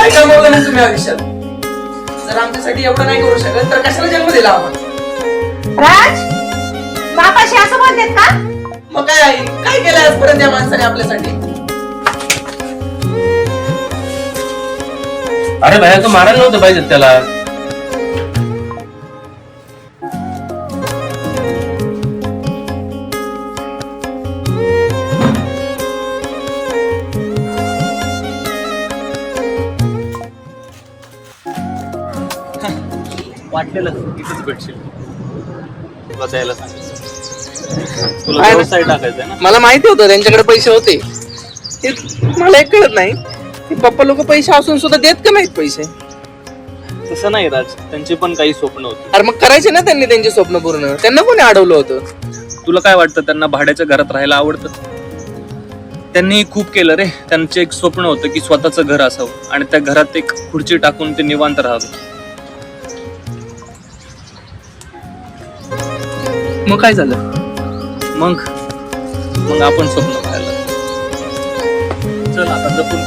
काय कमवलं नाही तुम्ही आयुष्यात? जर आमच्यासाठी एवढं नाही करू शकत तर कशाला जन्म दिला आम्हाला? राज, बापाशी असं बोलतेत का? मग काय आई, काय केलं आजपर्यंत या माणसाने आपल्यासाठी? अरे भैया तू मारायला नव्हतं पाहिजे त्याला. वाटलेलं इथेच भेटशील. तुला द्यायला सांगितलं. तुला व्यवसाय टाकायचा ना. मला माहिती होतं त्यांच्याकडे पैसे होते. मला एक कळत नाही की पप्पा लोक पैसे असून सुद्धा देत का नाहीत पैसे? तसं नाही राज, त्यांची पण काही स्वप्न होती. अरे मग करायचे ना त्यांनी त्यांचे स्वप्न पूर्ण. त्यांना कोणी अडवलं होतं? तुला काय वाटतं त्यांना भाड्याच्या घरात राहायला आवडतं? त्यांनी खूप केलं रे. त्यांचं एक स्वप्न होतं की स्वतःचं घर असावं आणि त्या घरात एक खुर्ची टाकून ते निवांत राहावं. मग काय झालं? मग आपण स्वप्न पाहायला. चल आता जपून